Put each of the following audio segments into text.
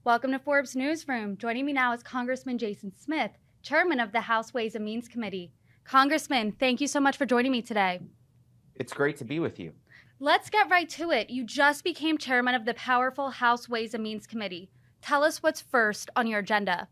Welcome to Forbes Newsroom. Joining me now is Congressman Jason Smith, Chairman of the House Ways and Means Committee. Congressman, thank you so much for joining me today. It's great to be with you. Let's get right to it. You just became Chairman of the powerful House Ways and Means Committee. Tell us what's first on your agenda.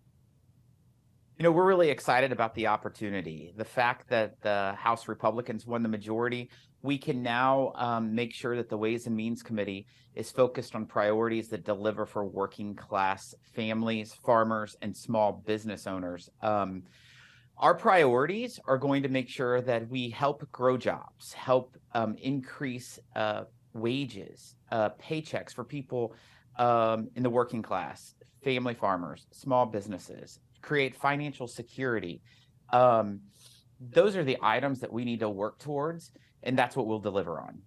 We're really excited about the opportunity. The fact that the House Republicans won the majority, we can now make sure that the Ways and Means Committee is focused on priorities that deliver for working class families, farmers, and small business owners. Our priorities are going to make sure that we help grow jobs, help increase wages, paychecks for people in the working class, family farmers, small businesses, create financial security. Those are the items that we need to work towards, and that's what we'll deliver on.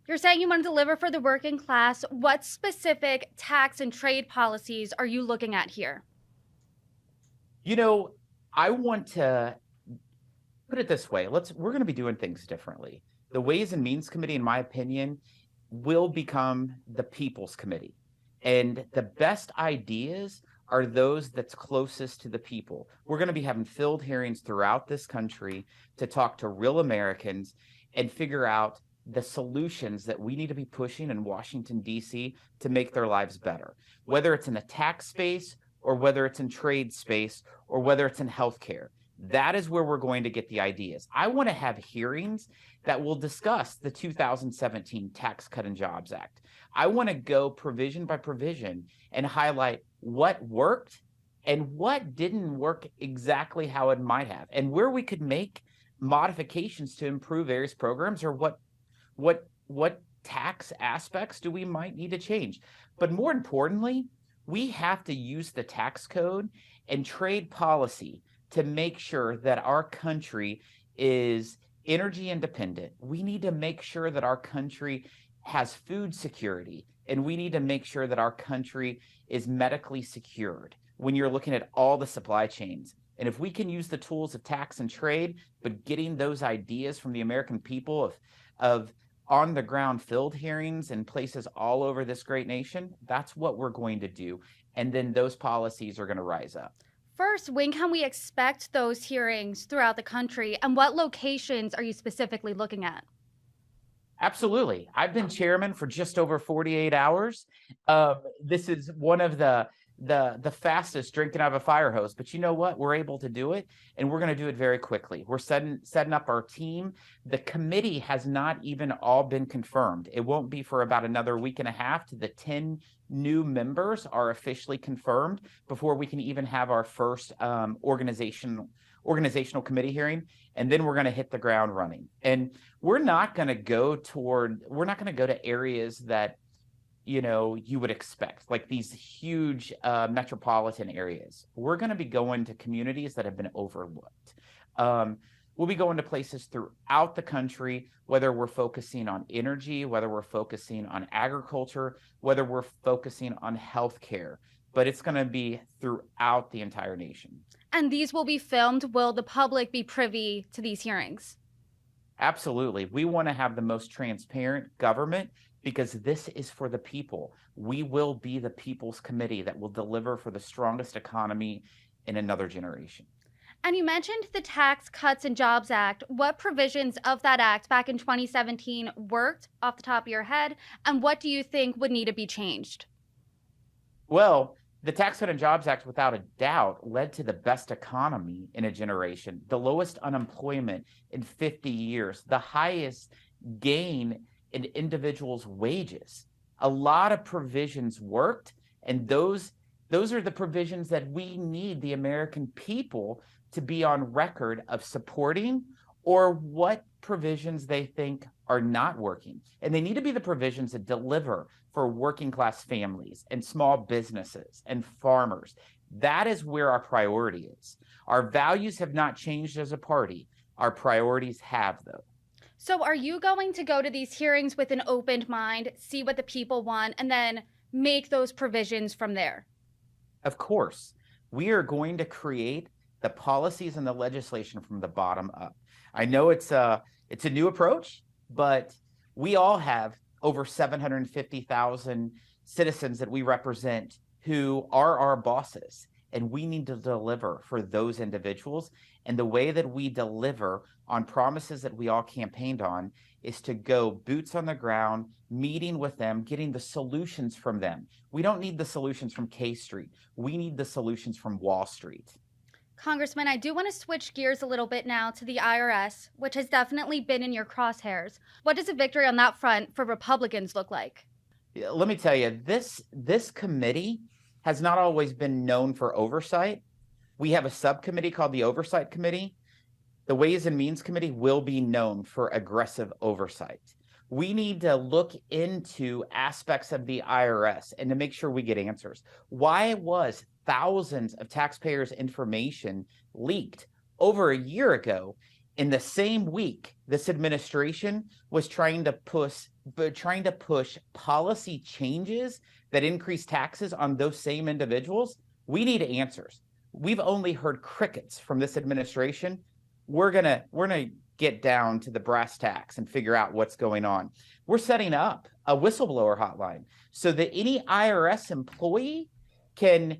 You're saying you want to deliver for the working class. What specific tax and trade policies are you looking at here? I want to put it this way. We're going to be doing things differently. The Ways and Means Committee, in my opinion, will become the People's Committee. And the best ideas are those that's closest to the people. We're going to be having field hearings throughout this country to talk to real Americans and figure out the solutions that we need to be pushing in Washington, D.C. to make their lives better, whether it's in the tax space or whether it's in trade space or whether it's in healthcare. That is where we're going to get the ideas. I want to have hearings that will discuss the 2017 Tax Cut and Jobs Act. I want to go provision by provision and highlight what worked and what didn't work exactly how it might have, and where we could make modifications to improve various programs, or what tax aspects do we might need to change. But more importantly, we have to use the tax code and trade policy to make sure that our country is energy independent. We need to make sure that our country has food security, and we need to make sure that our country is medically secured when you're looking at all the supply chains. And if we can use the tools of tax and trade, but getting those ideas from the American people of on the ground field hearings in places all over this great nation, that's what we're going to do. And then those policies are going to rise up. First, when can we expect those hearings throughout the country, and what locations are you specifically looking at? Absolutely. I've been chairman for just over 48 hours. This is one of the fastest drinking out of a fire hose, but you know what? We're able to do it, and we're going to do it very quickly. We're setting up our team. The committee has not even all been confirmed. It won't be for about another week and a half to the 10 new members are officially confirmed before we can even have our first organizational committee hearing, and then we're going to hit the ground running. And we're not going to go to areas that you would expect, like these huge metropolitan areas. We're going to be going to communities that have been overlooked. We'll be going to places throughout the country, whether we're focusing on energy, whether we're focusing on agriculture, whether we're focusing on healthcare, but it's going to be throughout the entire nation. And these will be filmed. Will the public be privy to these hearings? Absolutely. We want to have the most transparent government because this is for the people. We will be the People's Committee that will deliver for the strongest economy in another generation. And you mentioned the Tax Cuts and Jobs Act. What provisions of that act back in 2017 worked off the top of your head, and what do you think would need to be changed? Well, the Tax Cut and Jobs Act, without a doubt, led to the best economy in a generation, the lowest unemployment in 50 years, the highest gain in individuals' wages. A lot of provisions worked, and those are the provisions that we need the American people to be on record of supporting, or what provisions they think are not working. And they need to be the provisions that deliver for working class families and small businesses and farmers. That is where our priority is. Our values have not changed as a party. Our priorities have, though. So are you going to go to these hearings with an open mind, see what the people want, and then make those provisions from there? Of course. We are going to create the policies and the legislation from the bottom up. I know it's a new approach, but we all have over 750,000 citizens that we represent who are our bosses, and we need to deliver for those individuals. And the way that we deliver on promises that we all campaigned on is to go boots on the ground, meeting with them, getting the solutions from them. We don't need the solutions from K Street. We need the solutions from Wall Street. Congressman, I do want to switch gears a little bit now to the IRS, which has definitely been in your crosshairs. What does a victory on that front for Republicans look like? Let me tell you, this committee has not always been known for oversight. We have a subcommittee called the Oversight Committee. The Ways and Means Committee will be known for aggressive oversight. We need to look into aspects of the IRS and to make sure we get answers. Why was thousands of taxpayers' information leaked over a year ago? In the same week, this administration was trying to push policy changes that increase taxes on those same individuals. We need answers. We've only heard crickets from this administration. We're gonna get down to the brass tacks and figure out what's going on. We're setting up a whistleblower hotline so that any IRS employee can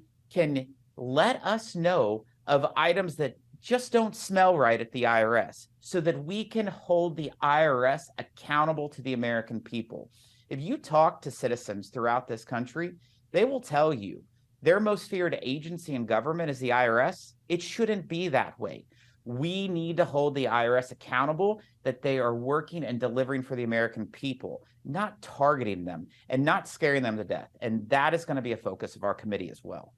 let us know of items that just don't smell right at the IRS, so that we can hold the IRS accountable to the American people. If you talk to citizens throughout this country, they will tell you their most feared agency in government is the IRS. It shouldn't be that way. We need to hold the IRS accountable that they are working and delivering for the American people, not targeting them and not scaring them to death. And that is going to be a focus of our committee as well.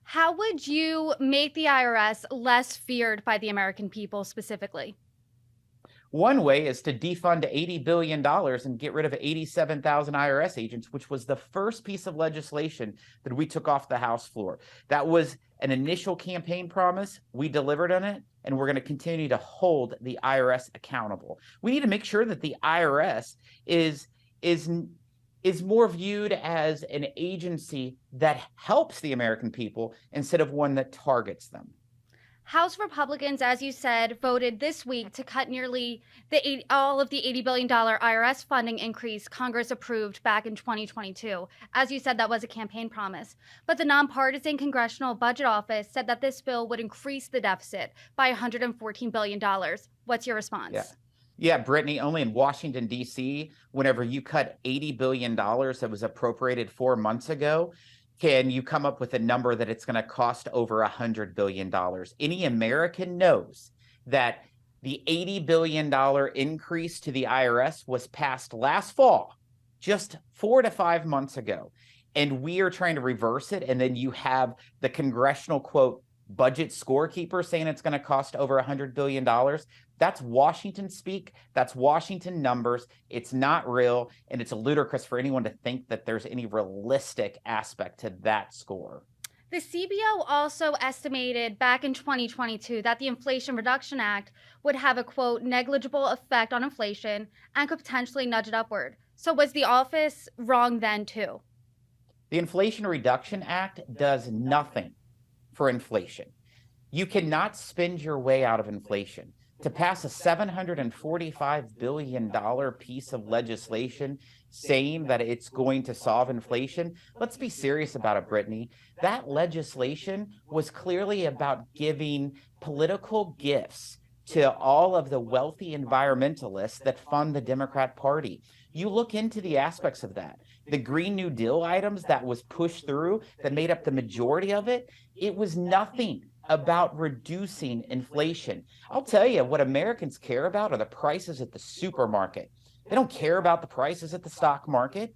How would you make the IRS less feared by the American people specifically? One way is to defund $80 billion and get rid of 87,000 IRS agents, which was the first piece of legislation that we took off the House floor. That was an initial campaign promise. We delivered on it, and we're going to continue to hold the IRS accountable. We need to make sure that the IRS is more viewed as an agency that helps the American people instead of one that targets them. House Republicans, as you said, voted this week to cut nearly all of the $80 billion IRS funding increase Congress approved back in 2022. As you said, that was a campaign promise. But the nonpartisan Congressional Budget Office said that this bill would increase the deficit by $114 billion. What's your response? Yeah, Brittany, only in Washington, D.C., whenever you cut $80 billion that was appropriated 4 months ago, can you come up with a number that it's going to cost over $100 billion? Any American knows that the $80 billion increase to the IRS was passed last fall, just 4 to 5 months ago. And we are trying to reverse it. And then you have the congressional, quote, budget scorekeeper saying it's going to cost over $100 billion. That's Washington speak. That's Washington numbers. It's not real. And it's ludicrous for anyone to think that there's any realistic aspect to that score. The CBO also estimated back in 2022 that the Inflation Reduction Act would have a, quote, negligible effect on inflation and could potentially nudge it upward. So was the office wrong then too? The Inflation Reduction Act does nothing for inflation. You cannot spend your way out of inflation. To pass a $745 billion piece of legislation saying that it's going to solve inflation, let's be serious about it, Brittany. That legislation was clearly about giving political gifts to all of the wealthy environmentalists that fund the Democrat Party. You look into the aspects of that. The Green New Deal items that was pushed through that made up the majority of it, it was nothing about reducing inflation. I'll tell you what Americans care about are the prices at the supermarket. They don't care about the prices at the stock market.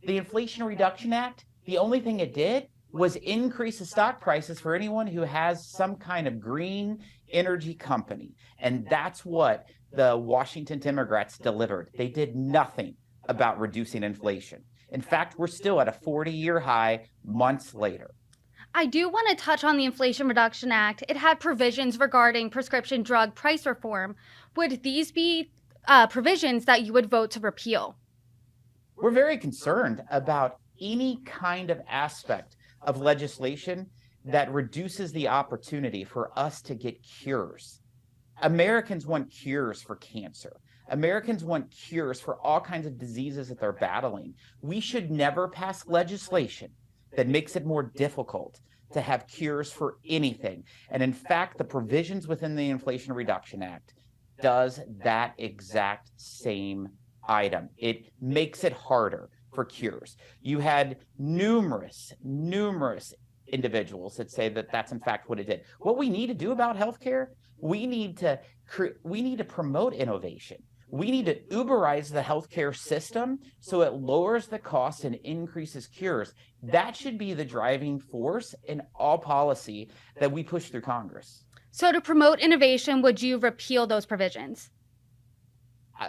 The Inflation Reduction Act, the only thing it did was increase the stock prices for anyone who has some kind of green energy company. And that's what the Washington Democrats delivered. They did nothing about reducing inflation. In fact, we're still at a 40-year high months later. I do want to touch on the Inflation Reduction Act. It had provisions regarding prescription drug price reform. Would these be provisions that you would vote to repeal? We're very concerned about any kind of aspect of legislation that reduces the opportunity for us to get cures. Americans want cures for cancer. Americans want cures for all kinds of diseases that they're battling. We should never pass legislation that makes it more difficult to have cures for anything. And in fact, the provisions within the Inflation Reduction Act does that exact same item. It makes it harder for cures. You had numerous individuals that say that that's in fact what it did. What we need to do about healthcare, we need to promote innovation. We need to Uberize the healthcare system so it lowers the cost and increases cures. That should be the driving force in all policy that we push through Congress. So to promote innovation, would you repeal those provisions?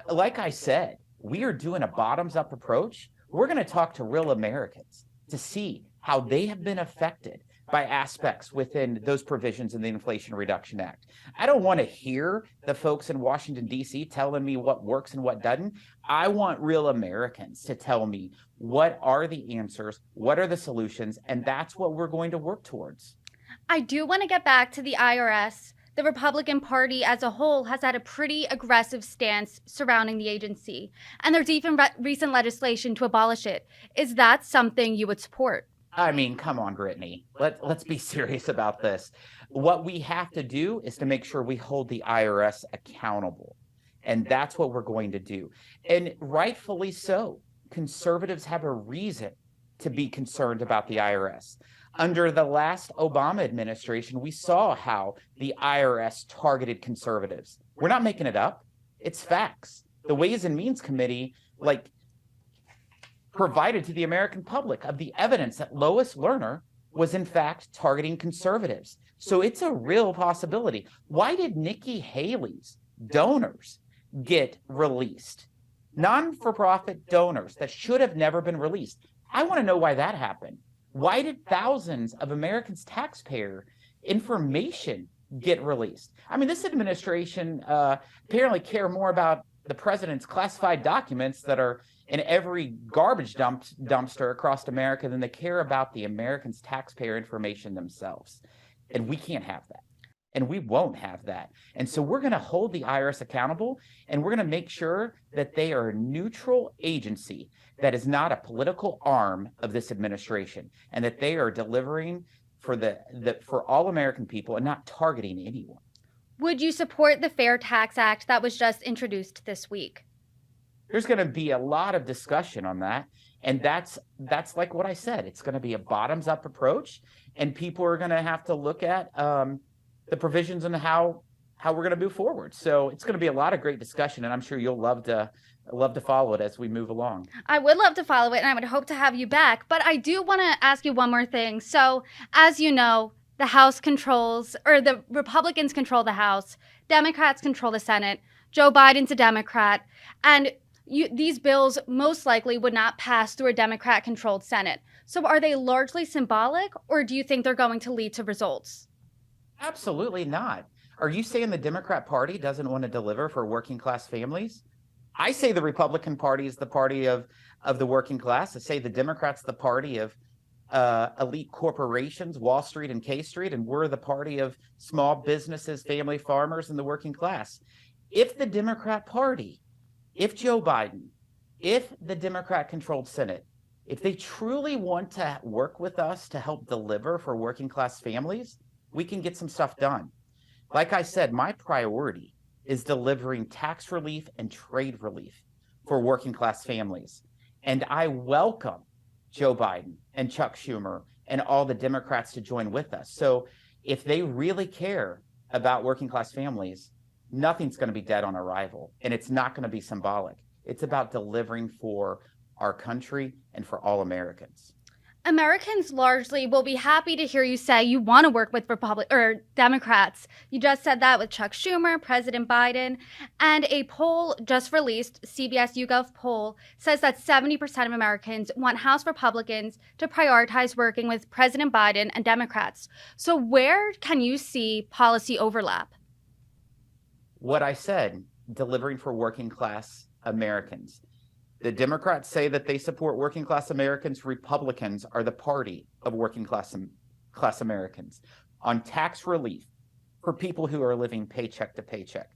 Like I said, we are doing a bottoms-up approach. We're going to talk to real Americans to see how they have been affected by aspects within those provisions in the Inflation Reduction Act. I don't want to hear the folks in Washington, D.C. telling me what works and what doesn't. I want real Americans to tell me what are the answers, what are the solutions, and that's what we're going to work towards. I do want to get back to the IRS. The Republican Party as a whole has had a pretty aggressive stance surrounding the agency, and there's even recent legislation to abolish it. Is that something you would support? I mean, come on, Brittany. Let's be serious about this. What we have to do is to make sure we hold the IRS accountable. And that's what we're going to do. And rightfully so. Conservatives have a reason to be concerned about the IRS. Under the last Obama administration, we saw how the IRS targeted conservatives. We're not making it up. It's facts. The Ways and Means Committee, provided to the American public of the evidence that Lois Lerner was in fact targeting conservatives. So it's a real possibility. Why did Nikki Haley's donors get released? Non-for-profit donors that should have never been released. I want to know why that happened. Why did thousands of Americans' taxpayer information get released? I mean, this administration apparently care more about the president's classified documents that are in every garbage dumpster across America than they care about the Americans' taxpayer information themselves. And we can't have that. And we won't have that. And so we're going to hold the IRS accountable, and we're going to make sure that they are a neutral agency that is not a political arm of this administration, and that they are delivering for all American people and not targeting anyone. Would you support the Fair Tax Act that was just introduced this week? There's going to be a lot of discussion on that. And that's like what I said. It's going to be a bottoms-up approach, and people are going to have to look at the provisions and how we're going to move forward. So it's going to be a lot of great discussion, and I'm sure you'll love to follow it as we move along. I would love to follow it, and I would hope to have you back. But I do want to ask you one more thing. So, as you know, the House controls, or the Republicans control the House, Democrats control the Senate. Joe Biden's a Democrat, and these bills most likely would not pass through a Democrat-controlled Senate. So are they largely symbolic, or do you think they're going to lead to results? Absolutely not. Are you saying the Democrat Party doesn't want to deliver for working-class families? I say the Republican Party is the party of the working class. I say the Democrats the party of elite corporations, Wall Street and K Street, and we're the party of small businesses, family farmers, and the working class. If the Democrat Party, if Joe Biden, if the Democrat-controlled Senate, if they truly want to work with us to help deliver for working-class families, we can get some stuff done. Like I said, my priority is delivering tax relief and trade relief for working-class families. And I welcome Joe Biden and Chuck Schumer and all the Democrats to join with us. So if they really care about working-class families, nothing's going to be dead on arrival, and it's not going to be symbolic. It's about delivering for our country and for all Americans. Americans largely will be happy to hear you say you want to work with Democrats. You just said that with Chuck Schumer, President Biden, and a poll just released, CBS YouGov poll, says that 70% of Americans want House Republicans to prioritize working with President Biden and Democrats. So where can you see policy overlap? What I said, delivering for working class Americans. The Democrats say that they support working class Americans. Republicans are the party of working class Americans. On tax relief for people who are living paycheck to paycheck.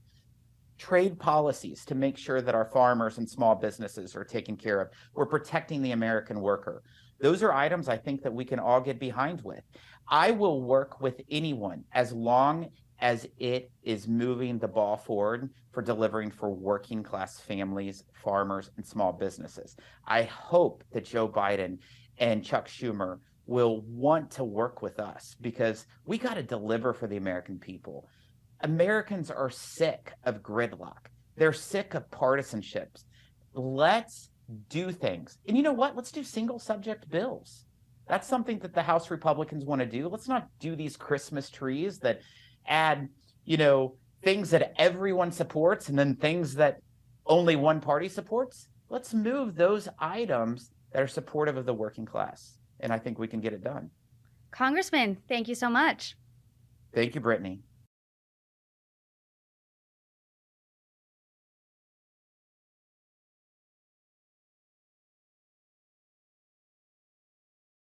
Trade policies to make sure that our farmers and small businesses are taken care of. We're protecting the American worker. Those are items I think that we can all get behind with. I will work with anyone as long as it is moving the ball forward for delivering for working class families, farmers, and small businesses. I hope that Joe Biden and Chuck Schumer will want to work with us because we got to deliver for the American people. Americans are sick of gridlock. They're sick of partisanships. Let's do things. And you know what? Let's do single subject bills. That's something that the House Republicans want to do. Let's not do these Christmas trees that add, things that everyone supports and then things that only one party supports. Let's move those items that are supportive of the working class. And I think we can get it done. Congressman, thank you so much. Thank you, Brittany.